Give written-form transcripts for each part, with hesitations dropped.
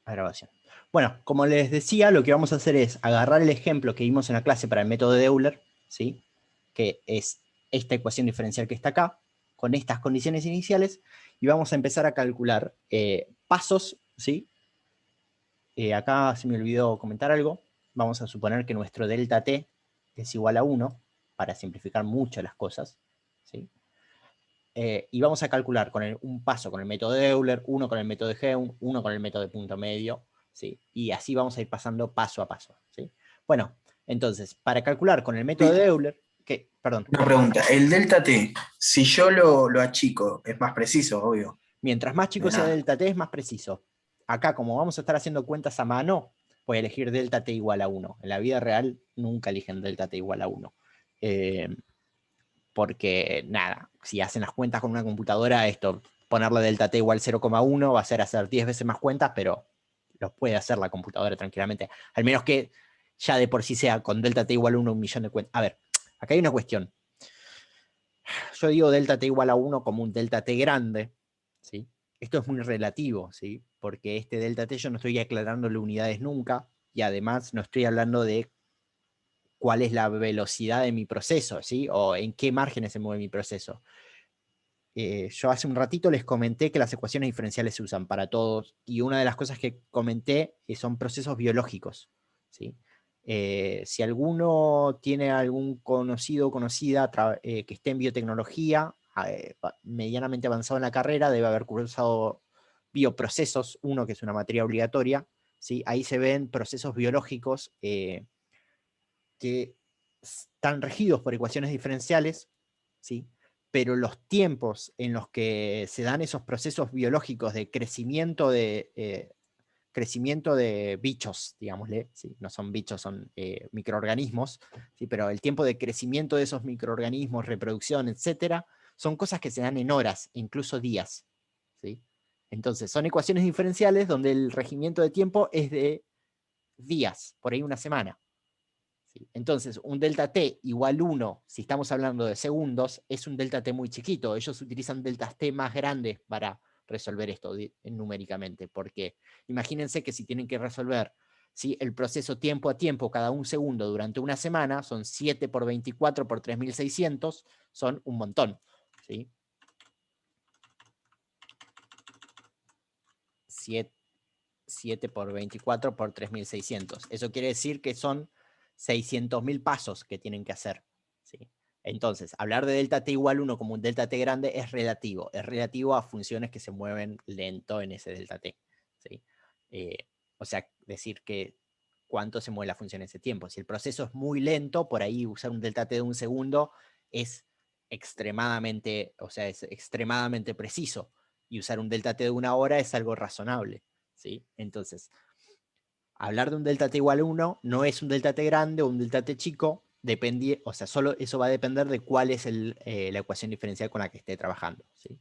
La grabación. Bueno, como les decía, lo que vamos a hacer es agarrar el ejemplo que vimos en la clase para el método de Euler, ¿sí? Que es esta ecuación diferencial que está acá, con estas condiciones iniciales, y vamos a empezar a calcular pasos, ¿sí? Acá se me olvidó comentar algo. Vamos a suponer que nuestro delta t es igual a 1, para simplificar mucho las cosas, ¿sí? Y vamos a calcular con un paso con el método de Euler, uno con el método de Geum, uno con el método de punto medio, ¿sí? Y así vamos a ir pasando paso a paso, ¿sí? Bueno, entonces, para calcular con el método de Euler, perdón. Una pregunta, el delta T, si yo lo achico, es más preciso, obvio, Mientras más chico de sea nada. delta t, es más preciso. Acá, como vamos a estar haciendo cuentas a mano, voy a elegir delta t igual a 1. En la vida real, nunca eligen delta t igual a 1. Porque, nada, si hacen las cuentas con una computadora, ponerle delta t igual 0,1 va a ser hacer 10 veces más cuentas, pero lo puede hacer la computadora tranquilamente. Al menos que ya de por sí sea con delta t igual a 1 un millón de cuentas. A ver, acá hay una cuestión. Yo digo delta t igual a 1 como un delta t grande, ¿sí? Esto es muy relativo, ¿sí? Porque este delta t yo no estoy aclarándole unidades nunca, y además no estoy hablando de cuál es la velocidad de mi proceso, ¿sí? O en qué márgenes se mueve mi proceso. Yo hace un ratito les comenté que las ecuaciones diferenciales se usan para todos, y una de las cosas que comenté son procesos biológicos, ¿sí? Si alguno tiene algún conocido o conocida que esté en biotecnología, medianamente avanzado en la carrera, debe haber cursado bioprocesos, uno que es una materia obligatoria, ¿sí? Ahí se ven procesos biológicos que están regidos por ecuaciones diferenciales, ¿sí? Pero los tiempos en los que se dan esos procesos biológicos de crecimiento de bichos, digámosle, ¿sí? No son bichos, son microorganismos, ¿sí? Pero el tiempo de crecimiento de esos microorganismos, reproducción, etcétera, son cosas que se dan en horas, incluso días, ¿sí? Entonces, son ecuaciones diferenciales donde el regimiento de tiempo es de días, por ahí una semana. ¿Sí? Entonces, un delta t igual 1, si estamos hablando de segundos, es un delta t muy chiquito. Ellos utilizan deltas t más grandes para resolver esto numéricamente, porque imagínense que si tienen que resolver, ¿sí?, el proceso tiempo a tiempo cada un segundo durante una semana, son 7 por 24 por 3600, son un montón, ¿sí? 7 por 24 por 3600. Eso quiere decir que son 600.000 pasos que tienen que hacer, ¿sí? Entonces, hablar de delta t igual 1 como un delta t grande es relativo a funciones que se mueven lento en ese delta t, ¿sí? O sea, decir que cuánto se mueve la función en ese tiempo. Si el proceso es muy lento, por ahí usar un delta t de un segundo es es extremadamente preciso, y usar un delta t de una hora es algo razonable, ¿sí? Entonces, hablar de un delta t igual a 1 no es un delta t grande o un delta t chico, depende, o sea, solo eso va a depender de cuál es la ecuación diferencial con la que esté trabajando, ¿sí?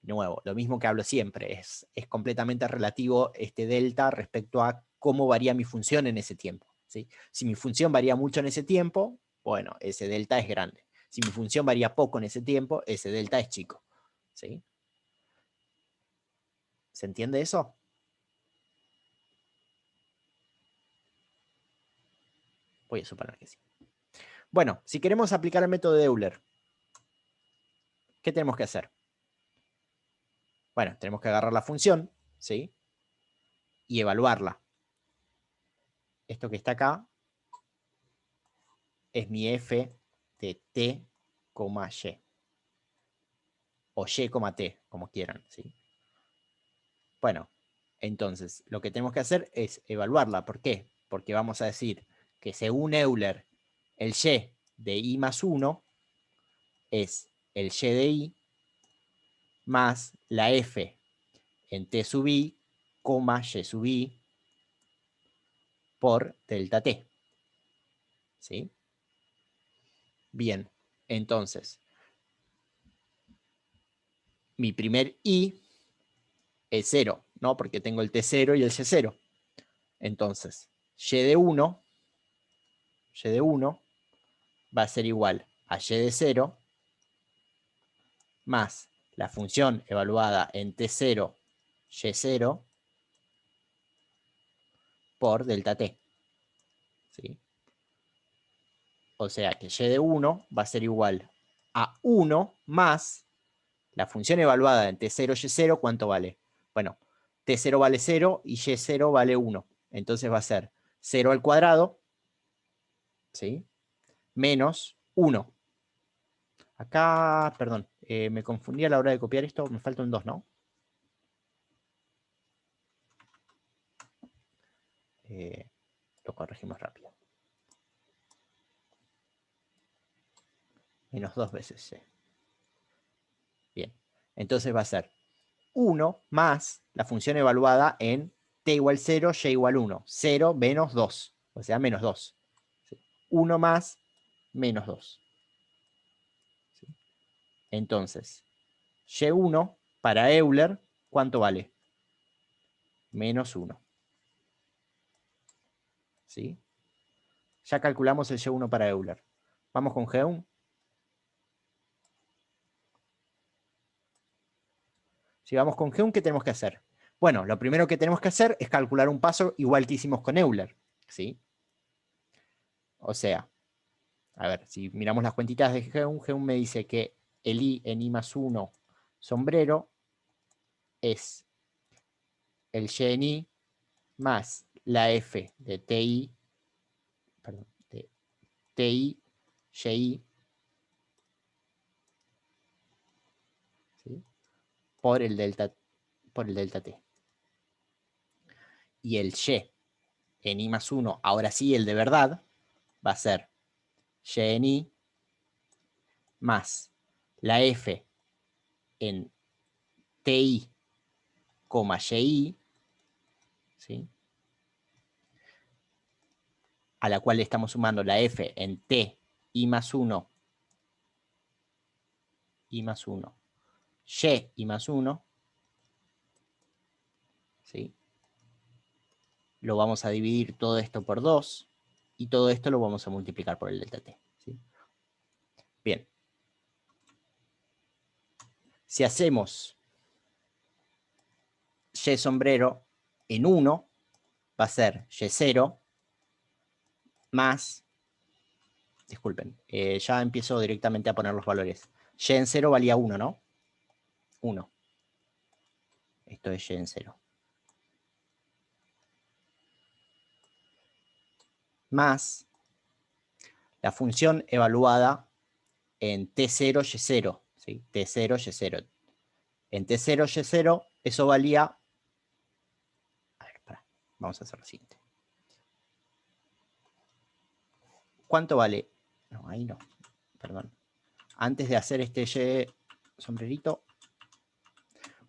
De nuevo, lo mismo que hablo siempre, es completamente relativo este delta respecto a cómo varía mi función en ese tiempo, ¿sí? Si mi función varía mucho en ese tiempo, bueno, ese delta es grande. Si mi función varía poco en ese tiempo, ese delta es chico, ¿sí? ¿Se entiende eso? Voy a suponer que sí. Bueno, si queremos aplicar el método de Euler, ¿qué tenemos que hacer? Bueno, tenemos que agarrar la función, ¿sí? Y evaluarla. Esto que está acá es mi f de t, y. O y, t, como quieran, ¿sí? Bueno, entonces, lo que tenemos que hacer es evaluarla. ¿Por qué? Porque vamos a decir que según Euler, el y de i más 1 es el y de i más la f en t sub i, y sub i por delta t, ¿sí? Bien, entonces, mi primer i es 0, ¿no? Porque tengo el t0 y el y0. Entonces, y de 1 va a ser igual a y de 0 más la función evaluada en t0, y0, por delta t. ¿Sí? O sea que y de 1 va a ser igual a 1 más la función evaluada en t0, y0, ¿cuánto vale? Bueno, t0 vale 0 y y0 vale 1. Entonces va a ser 0 al cuadrado, ¿sí? Menos 1. Acá, perdón, me confundí a la hora de copiar esto, me falta un 2, ¿no? Lo corregimos rápido. Menos 2 veces c. Bien, entonces va a ser 1 más la función evaluada en t igual 0, y igual 1. 0 menos 2, o sea, menos 2. 1 más menos 2. Entonces, y1 para Euler, ¿cuánto vale? Menos 1. ¿Sí? Ya calculamos el y1 para Euler. Vamos con G1. Si vamos con G1, ¿qué tenemos que hacer? Bueno, lo primero que tenemos que hacer es calcular un paso igual que hicimos con Euler. ¿Sí? O sea, a ver, si miramos las cuentitas de G1 me dice que el I en I más 1 sombrero es el Y en I más la F de TI, perdón, de TI, YI, ¿sí? por el delta T. Y el Y en I más 1, ahora sí el de verdad, va a ser Y en I más la F en TI, YI, ¿sí? A la cual le estamos sumando la F en T, I más 1, I más 1, Y más 1, ¿sí? Lo vamos a dividir todo esto por 2 y todo esto lo vamos a multiplicar por el delta T. ¿Sí? Bien. Si hacemos Y sombrero en 1, va a ser Y0 más, disculpen, ya empiezo directamente a poner los valores. Y en 0 valía 1, ¿no? 1. Esto es Y en 0. Más la función evaluada en T0, Y0. ¿Sí? T0, Y0. En T0, Y0, eso valía... A ver, pará. Vamos a hacer lo siguiente. ¿Cuánto vale? No, ahí no. Perdón. Antes de hacer este Y sombrerito,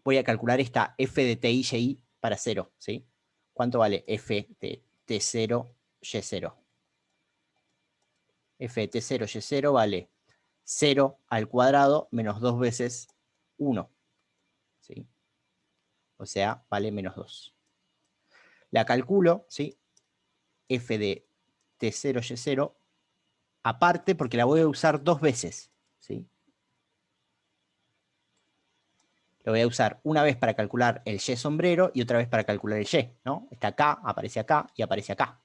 voy a calcular esta F de TI, YI para 0. ¿Sí? ¿Cuánto vale F de T0, Y0? F de T0, Y0 vale 0 al cuadrado menos 2 veces 1. ¿Sí? O sea, vale menos 2. La calculo, ¿sí? F de T0, Y0, aparte porque la voy a usar 2 veces. ¿Sí? Lo voy a usar una vez para calcular el Y sombrero y otra vez para calcular el Y, ¿no? Está acá y aparece acá.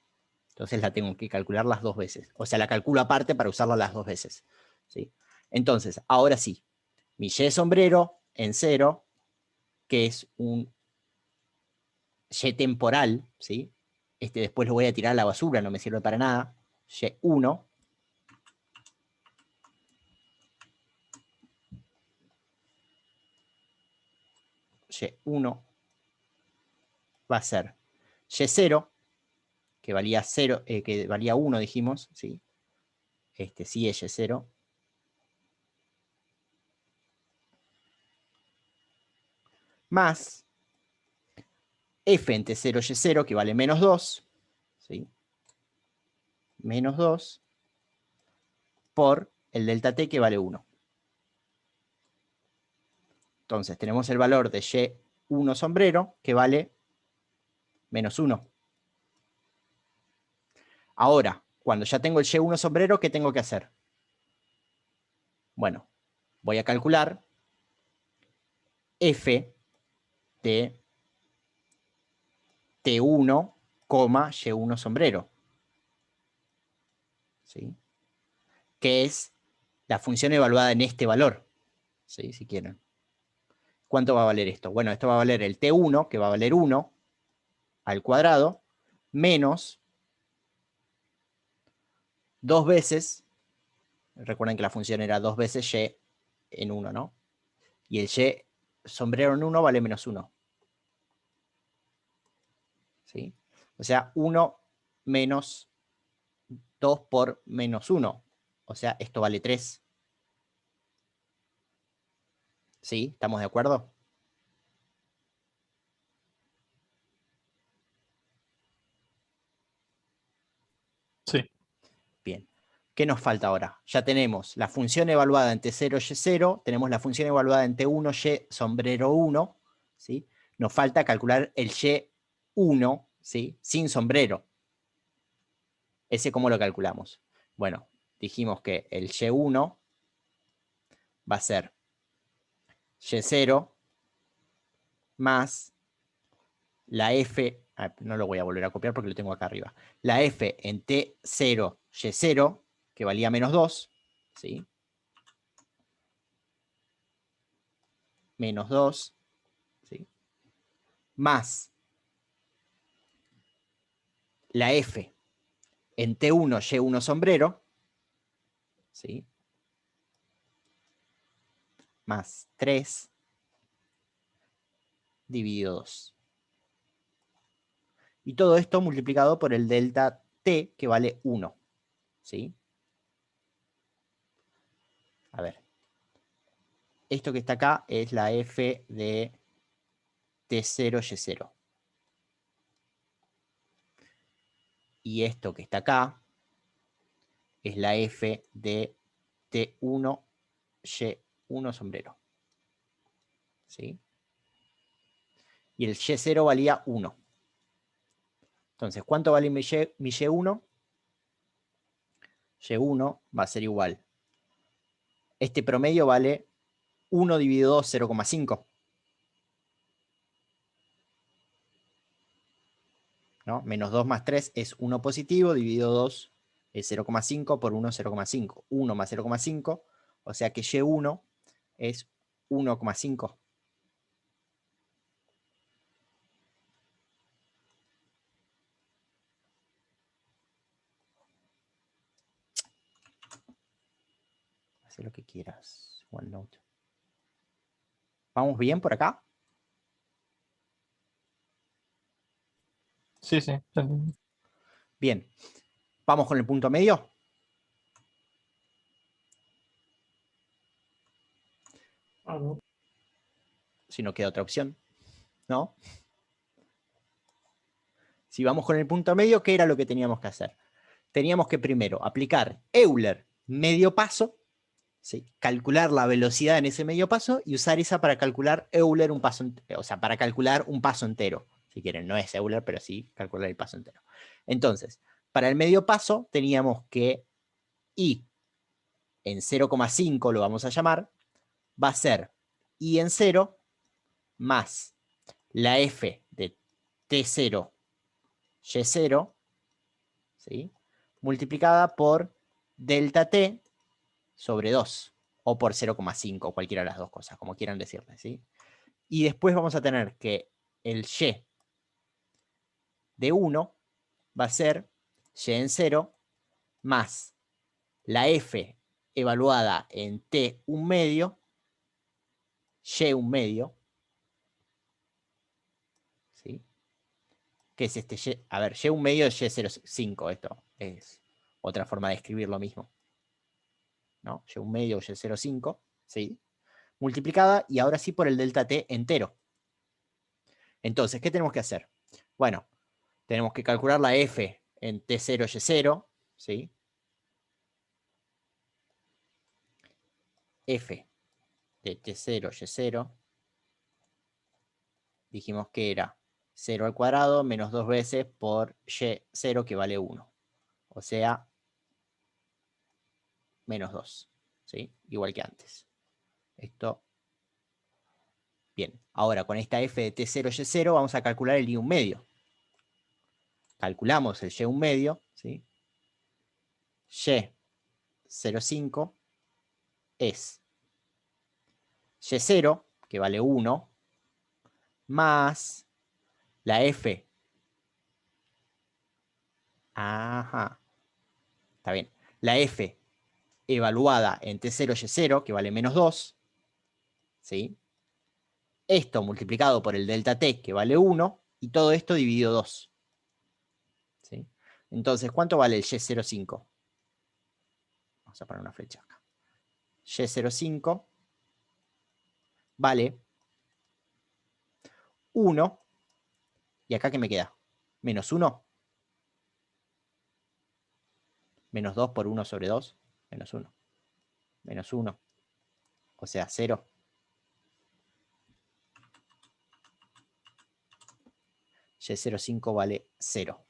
Entonces la tengo que calcular las 2 veces. O sea, la calculo aparte para usarla las 2 veces. ¿Sí? Entonces, ahora sí, mi Y sombrero en 0, que es un Y temporal, ¿sí? Este después lo voy a tirar a la basura, no me sirve para nada. Y1. Y1 va a ser Y0, que valía 0, que valía 1, dijimos, ¿sí? Este sí es Y0. Más F entre 0 y 0, que vale menos 2, ¿sí? Menos 2 por el delta t, que vale 1. Entonces tenemos el valor de Y1 sombrero, que vale menos 1. Ahora, cuando ya tengo el Y1 sombrero, ¿qué tengo que hacer? Bueno, voy a calcular F de T1 coma Y1 sombrero. ¿Sí? Que es la función evaluada en este valor. ¿Sí? Si quieren. ¿Cuánto va a valer esto? Bueno, esto va a valer el T1, que va a valer 1 al cuadrado, menos 2 veces, recuerden que la función era 2 veces Y en 1, ¿no? Y el Y sombrero en 1 vale menos 1. ¿Sí? O sea, 1 menos 2 por menos 1. O sea, esto vale 3. ¿Sí? ¿Estamos de acuerdo? Sí. Bien. ¿Qué nos falta ahora? Ya tenemos la función evaluada en T0, Y0, tenemos la función evaluada en T1, Y sombrero 1, ¿sí? Nos falta calcular el Y1, ¿sí? Sin sombrero. ¿Ese cómo lo calculamos? Bueno, dijimos que el Y1 va a ser Y0 más la F, no lo voy a volver a copiar porque lo tengo acá arriba, la F en T0, Y0, que valía menos 2, ¿sí? Menos 2, ¿sí? Más la F en T1, Y1 sombrero, ¿sí? Más 3 dividido 2. Y todo esto multiplicado por el delta T, que vale 1, ¿sí? A ver. Esto que está acá es la F de T0, Y0. Y esto que está acá es la F de T1, Y1 sombrero. ¿Sí? Y el Y0 valía 1. Entonces, ¿cuánto vale mi Y1? Y1 va a ser igual. Este promedio vale 1 dividido 2, 0,5. ¿No? Menos 2 más 3 es 1 positivo, dividido 2 es 0,5 por 1, 0,5. 1 más 0,5, o sea que Y1 es 1,5. Haz lo que quieras, OneNote. ¿Vamos bien por acá? Sí, sí. Bien. ¿Vamos con el punto medio? Ah, no. Si no queda otra opción, ¿no? Si vamos con el punto medio, ¿qué era lo que teníamos que hacer? Teníamos que primero aplicar Euler medio paso, ¿sí? Calcular la velocidad en ese medio paso y usar esa para calcular Euler un paso, o sea, para calcular un paso entero. Si quieren, no es Euler, pero sí calcular el paso entero. Entonces, para el medio paso teníamos que I en 0,5 lo vamos a llamar, va a ser I en 0 más la F de T0, Y0, ¿sí? Multiplicada por delta T sobre 2, o por 0,5, cualquiera de las dos cosas, como quieran decirle, ¿sí? Y después vamos a tener que el Y de 1 va a ser Y en 0 más la F evaluada en T un medio, Y un medio, ¿sí? ¿Qué es este Y? A ver, Y un medio es Y0,5, esto es otra forma de escribir lo mismo, ¿no? Y un medio, Y0,5, ¿sí? Multiplicada, y ahora sí por el delta T entero. Entonces, ¿qué tenemos que hacer? Bueno, tenemos que calcular la F en T0, Y0, ¿sí? F de T0, Y0, dijimos que era 0 al cuadrado menos 2 veces por Y0, que vale 1. O sea, menos 2, ¿sí? Igual que antes. Esto, bien. Ahora, con esta F de T0, Y0, vamos a calcular el I un medio. calculamos el y1 medio, ¿sí? Y0,5 es Y0, que vale 1, más la F. Ajá. Está bien. La F evaluada en T0 Y0, que vale menos 2, ¿sí? Esto multiplicado por el delta T, que vale 1, y todo esto dividido 2. ¿Sí? Entonces, ¿cuánto vale el Y0,5? Vamos a poner una flecha acá. Y0,5 vale 1. ¿Y acá qué me queda? Menos 1. Menos 2 por 1 sobre 2. Menos 1. Menos 1. O sea, 0. Y0,5 vale 0.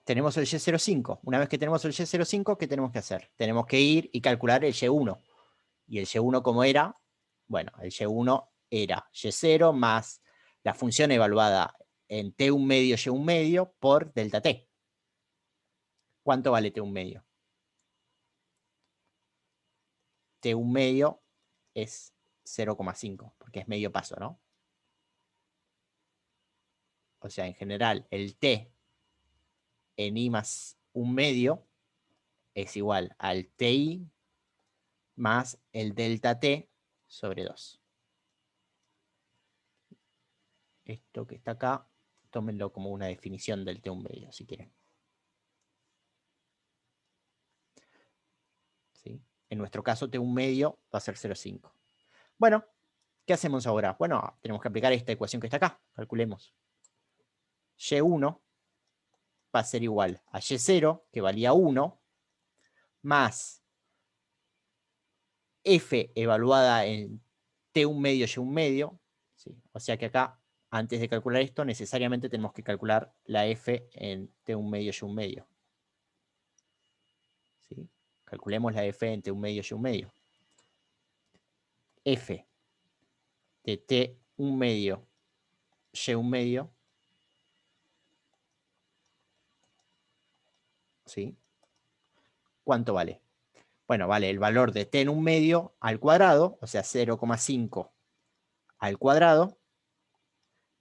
Tenemos el Y0,5. Una vez que tenemos el Y0,5, ¿qué tenemos que hacer? Tenemos que ir y calcular el Y1. ¿Y el Y1 cómo era? Bueno, el Y1 era Y0 más la función evaluada en T1 medio, Y1 medio por delta T. ¿Cuánto vale T1 medio? T1 medio es 0,5, porque es medio paso, ¿no? O sea, en general, el T en I más 1 medio es igual al TI más el delta T sobre 2. Esto que está acá, tómenlo como una definición del T1 medio, si quieren. ¿Sí? En nuestro caso, T1 medio va a ser 0,5. Bueno, ¿qué hacemos ahora? Bueno, tenemos que aplicar esta ecuación que está acá. Calculemos. Y1 va a ser igual a Y0, que valía 1, más F evaluada en T1 medio, Y1 medio. ¿Sí? O sea que acá, antes de calcular esto, necesariamente tenemos que calcular la F en T1 medio, Y1 medio. ¿Sí? Calculemos la F en T1 medio, Y1 medio. F de T1 medio, Y1 medio. ¿Sí? ¿Cuánto vale? Bueno, vale el valor de t en un medio al cuadrado, o sea, 0,5 al cuadrado,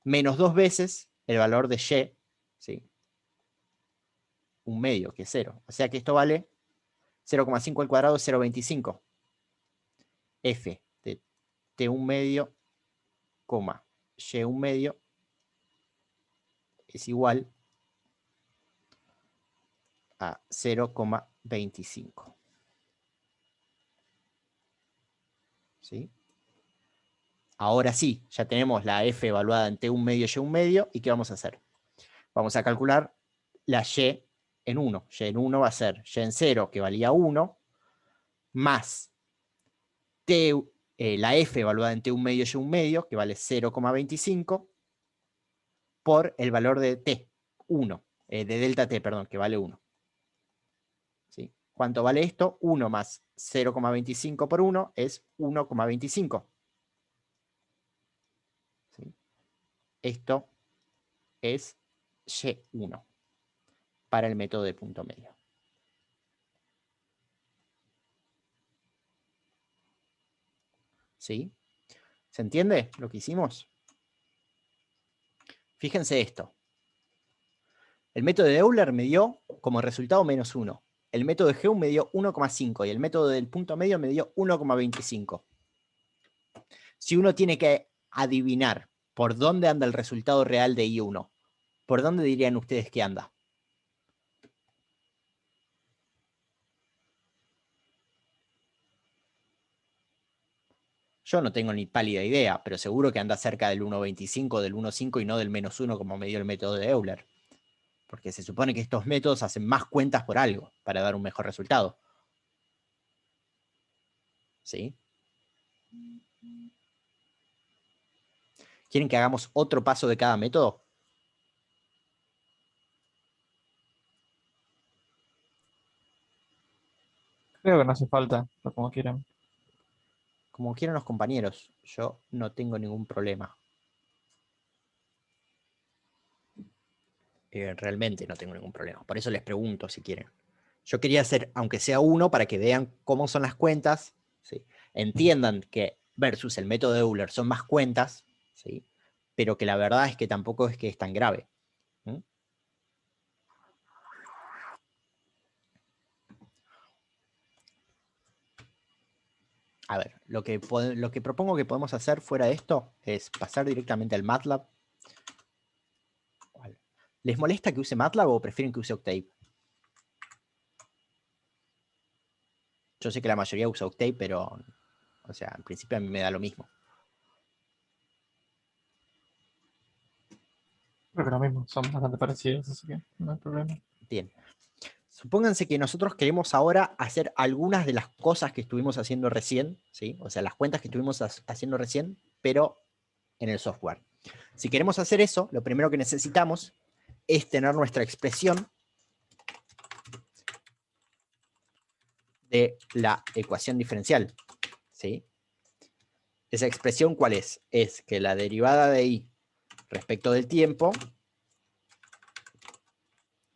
menos 2 veces el valor de y, ¿sí? Un medio, que es 0. O sea que esto vale 0,5 al cuadrado, 0,25. F de t1 medio, y1 medio es igual a 0,25. ¿Sí? Ahora sí, ya tenemos la F evaluada en T1 medio, Y1 medio. ¿Y qué vamos a hacer? Vamos a calcular la Y en 1. Y en 1 va a ser Y en 0, que valía 1, más T, la F evaluada en T1 medio, Y1 medio, que vale 0,25, por el valor de T, 1, de delta T, perdón, que vale 1. ¿Sí? ¿Cuánto vale esto? 1 más 0,25 por 1 es 1,25. ¿Sí? Esto es Y1 para el método de punto medio. ¿Sí? ¿Se entiende lo que hicimos? Fíjense esto. El método de Euler me dio como resultado menos 1. El método de Geum me dio 1,5 y el método del punto medio me dio 1,25. Si uno tiene que adivinar por dónde anda el resultado real de I1, ¿por dónde dirían ustedes que anda? Yo no tengo ni pálida idea, pero seguro que anda cerca del 1,25, del 1,5 y no del menos 1 como me dio el método de Euler. Porque se supone que estos métodos hacen más cuentas por algo para dar un mejor resultado. ¿Sí? ¿Quieren que hagamos otro paso de cada método? Creo que no hace falta, pero como quieran. como quieran los compañeros. Yo no tengo ningún problema. Realmente no tengo ningún problema. Por eso les pregunto si quieren. Yo quería hacer, aunque sea uno, para que vean cómo son las cuentas, ¿sí? Entiendan que versus el método de Euler son más cuentas, ¿sí? Pero que la verdad es que tampoco es que es tan grave. ¿Mm? A ver, lo que propongo que podemos hacer fuera de esto es pasar directamente al MATLAB. ¿Les molesta que use MATLAB o prefieren que use Octave? Yo sé que la mayoría usa Octave, pero, o sea, en principio a mí me da lo mismo. Creo que lo mismo, son bastante parecidos, así que no hay problema. Bien. Supónganse que nosotros queremos ahora hacer algunas de las cosas que estuvimos haciendo recién, ¿sí? O sea, las cuentas que estuvimos haciendo recién, pero en el software. Si queremos hacer eso, lo primero que necesitamos es tener nuestra expresión de la ecuación diferencial, ¿sí? Esa expresión, ¿cuál es? Es que la derivada de y respecto del tiempo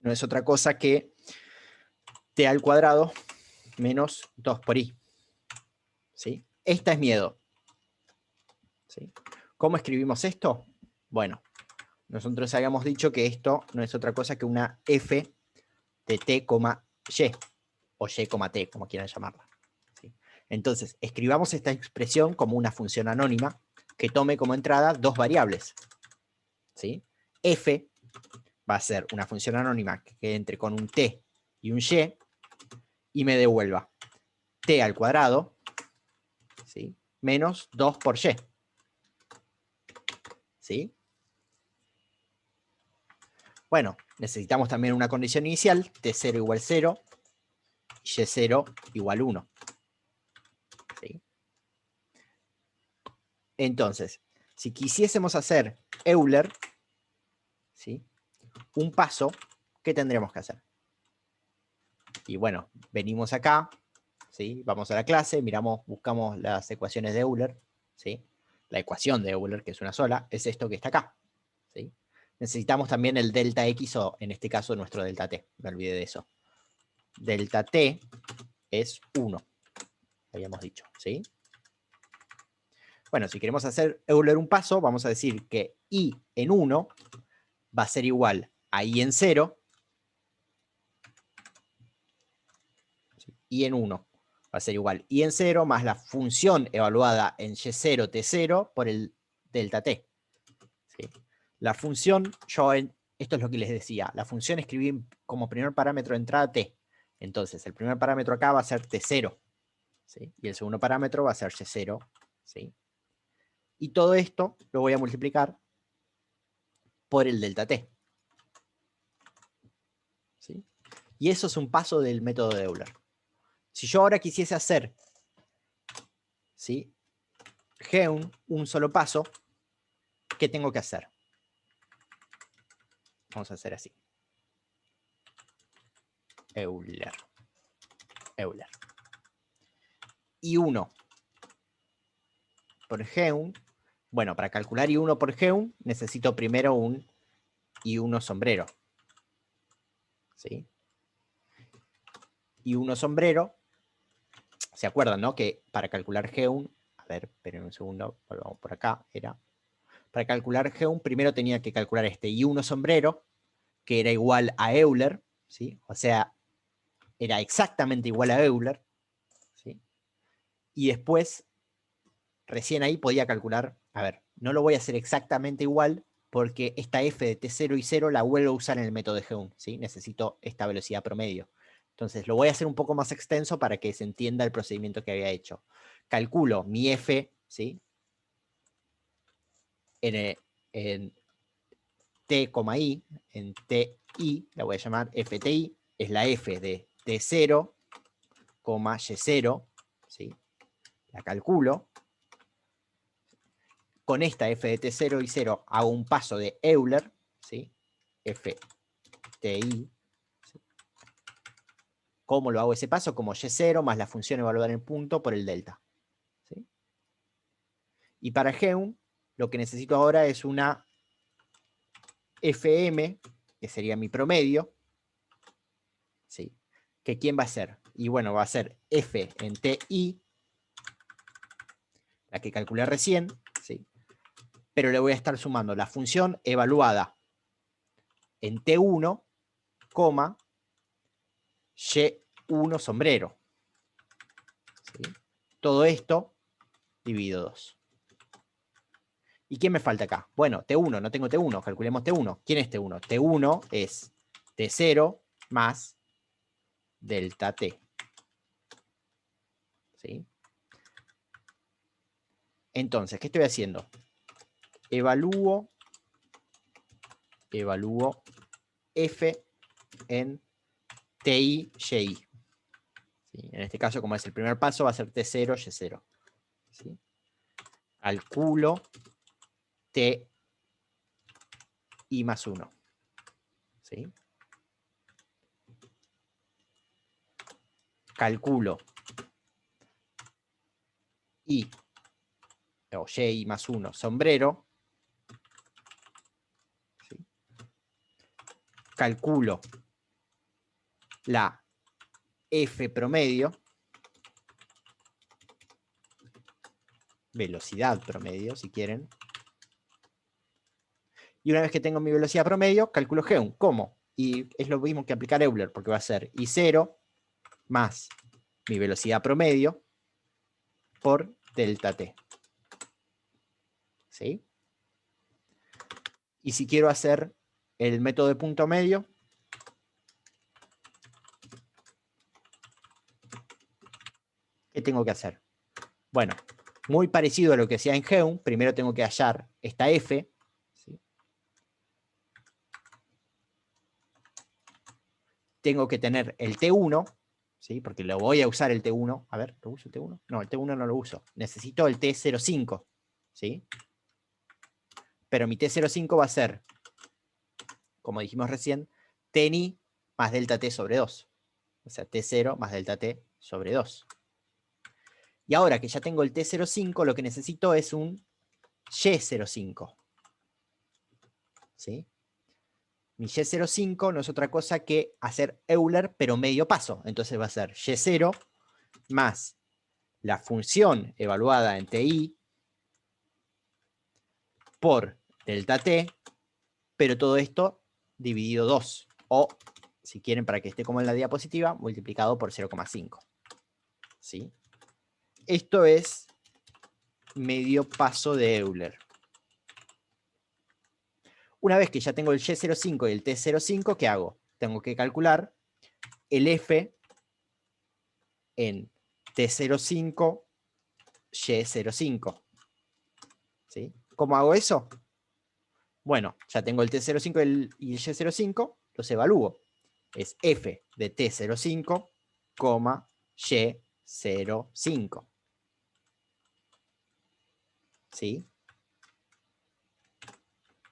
no es otra cosa que t al cuadrado menos 2 por i. ¿Sí? Esta es miedo. ¿Sí? ¿Cómo escribimos esto? Bueno, nosotros habíamos dicho que esto no es otra cosa que una f de t, y o y, t, como quieran llamarla. ¿Sí? Entonces, escribamos esta expresión como una función anónima que tome como entrada dos variables. ¿Sí? F va a ser una función anónima que entre con un t y un y me devuelva t al cuadrado, ¿sí? Menos 2 por y. ¿Sí? Bueno, necesitamos también una condición inicial, t0 igual 0, y y0 igual 1. ¿Sí? Entonces, si quisiésemos hacer Euler, ¿sí? Un paso, ¿qué tendríamos que hacer? Y bueno, venimos acá, ¿sí? Vamos a la clase, miramos, buscamos las ecuaciones de Euler, ¿sí? La ecuación de Euler, que es una sola, es esto que está acá, ¿sí? Necesitamos también el delta X, o en este caso nuestro delta T, me olvidé de eso. Delta T es 1, habíamos dicho, ¿sí? Bueno, si queremos hacer Euler un paso, vamos a decir que I en 1 va a ser igual a I en 0, I en 1 va a ser igual I en 0 más la función evaluada en Y0, T0 por el delta T. ¿Sí? La función, esto es lo que les decía, la función escribí como primer parámetro de entrada T. Entonces, el primer parámetro acá va a ser T0, ¿sí? Y el segundo parámetro va a ser Y0, ¿sí? Y todo esto lo voy a multiplicar por el delta T. ¿Sí? Y eso es un paso del método de Euler. Si yo ahora quisiese hacer, ¿sí? un solo paso, ¿qué tengo que hacer? Vamos a hacer así. Euler. I1 por Geun. Bueno, para calcular I1 por Geun necesito primero un I1 sombrero. ¿Sí? I1 sombrero. ¿Se acuerdan, no? Que para calcular Geun, a ver, esperen un segundo, volvamos por acá, para calcular Geun primero tenía que calcular este I1 sombrero, que era igual a Euler, ¿sí? O sea, era exactamente igual a Euler, ¿sí? Y después, recién ahí podía calcular, a ver, no lo voy a hacer exactamente igual, porque esta f de t0 y 0 la vuelvo a usar en el método de Geun, ¿sí? Necesito esta velocidad promedio. Entonces lo voy a hacer un poco más extenso para que se entienda el procedimiento que había hecho. Calculo mi f, ¿sí? En t, i, en ti, la voy a llamar fti, es la f de t0, y0, ¿sí? La calculo. Con esta f de t0 y 0 hago un paso de Euler, ¿sí? fti. ¿Sí? ¿Cómo lo hago ese paso? Como y0 más la función evaluada en el punto por el delta. ¿Sí? Y para Geum, lo que necesito ahora es una FM, que sería mi promedio. ¿Sí? ¿Que quién va a ser? Y bueno, va a ser F en TI, la que calculé recién, ¿sí? Pero le voy a estar sumando la función evaluada en T1, coma, Y1 sombrero. ¿Sí? Todo esto dividido 2. ¿Y quién me falta acá? Bueno, T1, no tengo T1, calculemos T1. ¿Quién es T1? T1 es T0 más delta T. ¿Sí? Entonces, ¿qué estoy haciendo? Evalúo F en TI, YI. ¿Sí? En este caso, como es el primer paso, va a ser T0, Y0. ¿Sí? Calculo TI más 1. ¿Sí? Calculo I o Y más 1 sombrero. ¿Sí? Calculo la F promedio, velocidad promedio, si quieren. Y una vez que tengo mi velocidad promedio, calculo Geum. ¿Cómo? Y es lo mismo que aplicar Euler, porque va a ser I0 más mi velocidad promedio por delta T. ¿Sí? Y si quiero hacer el método de punto medio, ¿qué tengo que hacer? Bueno, muy parecido a lo que hacía en Geum, primero tengo que hallar esta F. ¿Sí? Tengo que tener el T1, ¿sí? Porque lo voy a usar el T1. A ver, ¿lo uso el T1? No, el T1 no lo uso. Necesito el T05, ¿sí? Pero mi T05 va a ser, como dijimos recién, TNI más delta T sobre 2. O sea, T0 más delta T sobre 2. Y ahora que ya tengo el T05, lo que necesito es un Y05. ¿Sí? Mi Y05 no es otra cosa que hacer Euler, pero medio paso. Entonces va a ser Y0 más la función evaluada en TI por delta T, pero todo esto dividido 2. O, si quieren, para que esté como en la diapositiva, multiplicado por 0,5. ¿Sí? Esto es medio paso de Euler. Una vez que ya tengo el Y05 y el T05, ¿qué hago? Tengo que calcular el F en T05, Y05. ¿Sí? ¿Cómo hago eso? Bueno, ya tengo el T05 y el Y05, los evalúo. Es F de T05, Y05. ¿Sí?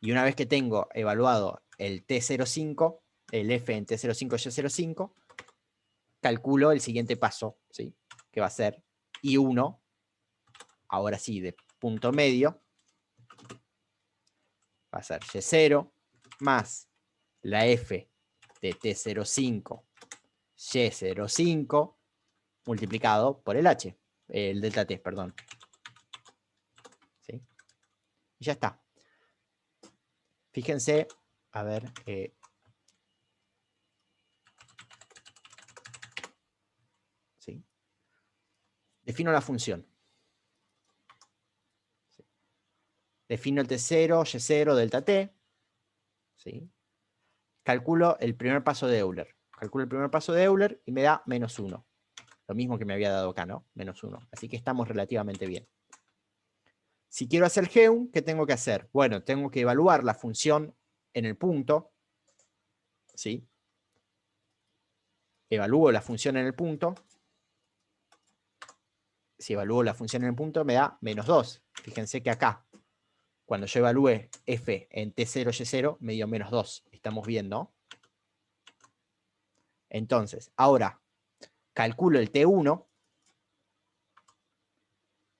Y una vez que tengo evaluado el T05, el F en T05, Y05, calculo el siguiente paso, ¿sí? Que va a ser I1, ahora sí, de punto medio, va a ser Y0 más la F de T05, Y05, multiplicado por el H, el delta T, perdón. ¿Sí? Y ya está. Fíjense, a ver, ¿sí? Defino la función. ¿Sí? Defino el T0, Y0, delta T. ¿Sí? Calculo el primer paso de Euler. Calculo el primer paso de Euler y me da menos 1. Lo mismo que me había dado acá, ¿no? Menos 1. Así que estamos relativamente bien. Si quiero hacer Geum, ¿qué tengo que hacer? Bueno, tengo que evaluar la función en el punto. ¿Sí? Evalúo la función en el punto. Si evalúo la función en el punto, me da menos 2. Fíjense que acá, cuando yo evalúe f en T0, Y0, me dio menos 2. Estamos viendo. Entonces, ahora, calculo el T1,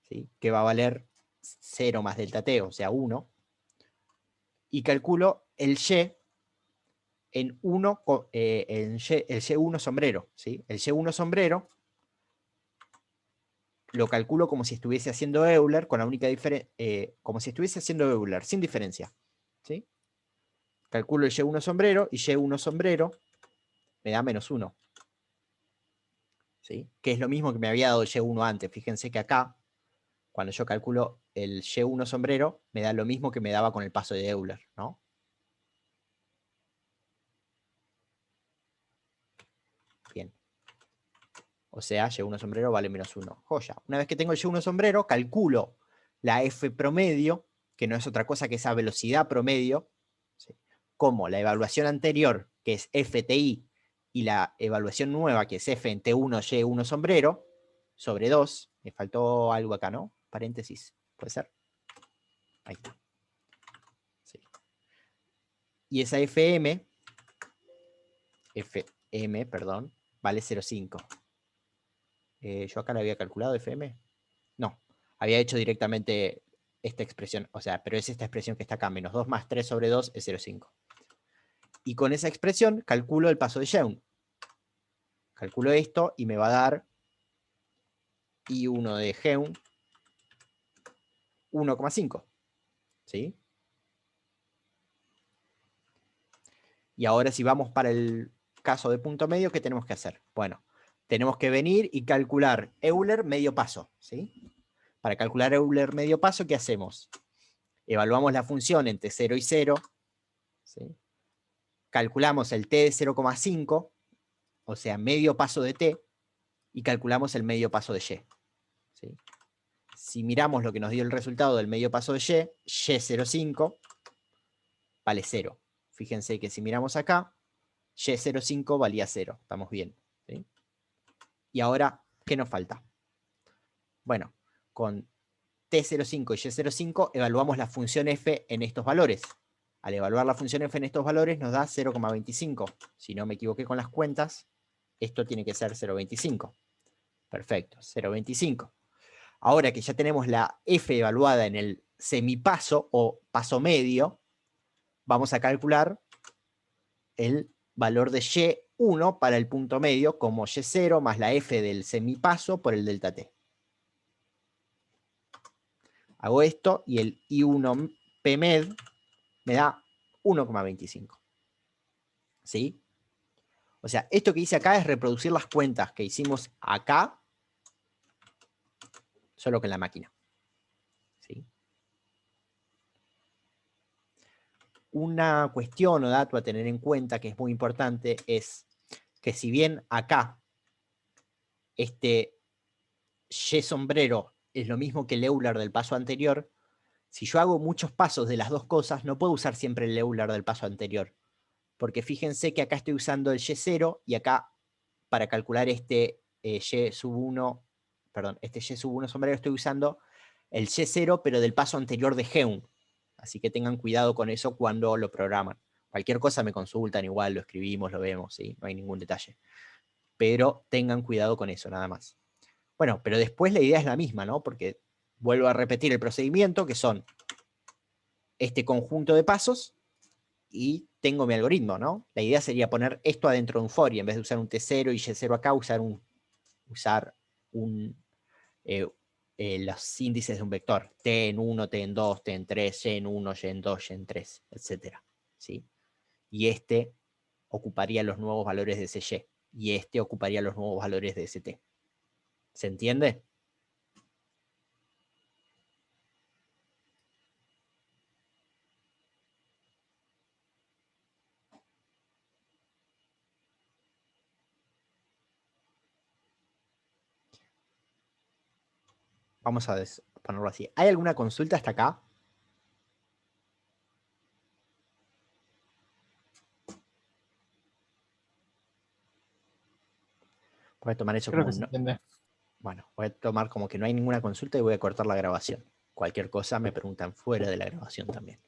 ¿sí? Que va a valer 0 más delta t, o sea 1, y calculo el y en 1, el y1 sombrero, ¿sí? El y1 sombrero lo calculo como si estuviese haciendo Euler, con la única diferencia, como si estuviese haciendo Euler, sin diferencia, ¿sí? Calculo el y1 sombrero, y y1 sombrero me da -1, ¿sí? Que es lo mismo que me había dado el y1 antes. Fíjense que acá, cuando yo calculo el y1 sombrero, me da lo mismo que me daba con el paso de Euler, ¿no? Bien. O sea, y1 sombrero vale -1. Joya. Una vez que tengo el y1 sombrero, calculo la f promedio, que no es otra cosa que esa velocidad promedio, ¿sí? Como la evaluación anterior, que es FTI, y la evaluación nueva, que es F en T1 Y1 sombrero, sobre 2. Me faltó algo acá, ¿no? Paréntesis. ¿Puede ser? Ahí está. Sí. Y esa FM, perdón, vale 0,5. Yo acá la había calculado, FM. No, había hecho directamente esta expresión, o sea, pero es esta expresión que está acá, -2 más 3 sobre 2 es 0,5. Y con esa expresión calculo el paso de Young. Calculo esto y me va a dar I1 de Young 1,5. ¿Sí? Y ahora si vamos para el caso de punto medio, ¿qué tenemos que hacer? Bueno, tenemos que venir y calcular Euler medio paso. ¿Sí? Para calcular Euler medio paso, ¿qué hacemos? Evaluamos la función entre 0 y 0. ¿Sí? Calculamos el t de 0,5, o sea, medio paso de t, y calculamos el medio paso de y. ¿Sí? Si miramos lo que nos dio el resultado del medio paso de y, y0,5 vale 0. Fíjense que si miramos acá, y0,5 valía 0. Estamos bien. ¿Sí? Y ahora, ¿qué nos falta? Bueno, con t0,5 y y0,5 evaluamos la función f en estos valores. Al evaluar la función f en estos valores nos da 0,25. Si no me equivoqué con las cuentas, esto tiene que ser 0,25. Perfecto, 0,25. Ahora que ya tenemos la f evaluada en el semipaso o paso medio, vamos a calcular el valor de y1 para el punto medio como y0 más la f del semipaso por el delta t. Hago esto y el I1 PMED me da 1,25. ¿Sí? O sea, esto que hice acá es reproducir las cuentas que hicimos acá, solo que en la máquina. ¿Sí? Una cuestión o dato a tener en cuenta que es muy importante es que si bien acá este Y sombrero es lo mismo que el Euler del paso anterior, si yo hago muchos pasos de las dos cosas, no puedo usar siempre el Euler del paso anterior. Porque fíjense que acá estoy usando el Y0 y acá para calcular este Y1, perdón, este Y1 sombrero estoy usando el Y0 pero del paso anterior de Geum. Así que tengan cuidado con eso cuando lo programan. Cualquier cosa me consultan, igual lo escribimos, lo vemos, ¿sí? No hay ningún detalle. Pero tengan cuidado con eso, nada más. Bueno, pero después la idea es la misma, ¿no? Porque vuelvo a repetir el procedimiento, que son este conjunto de pasos, y tengo mi algoritmo, ¿no? La idea sería poner esto adentro de un for, y en vez de usar un T0 y Y0 acá, usar los índices de un vector. T en 1, T en 2, T en 3, Y en 1, Y en 2, Y en 3, etc. ¿Sí? Y este ocuparía los nuevos valores de ese Y, y este ocuparía los nuevos valores de ese T. ¿Se entiende? Vamos a ponerlo así. ¿Hay alguna consulta hasta acá? Voy a tomar eso Creo como que un se no. entiende. Bueno, voy a tomar como que no hay ninguna consulta y voy a cortar la grabación. Cualquier cosa me preguntan fuera de la grabación también.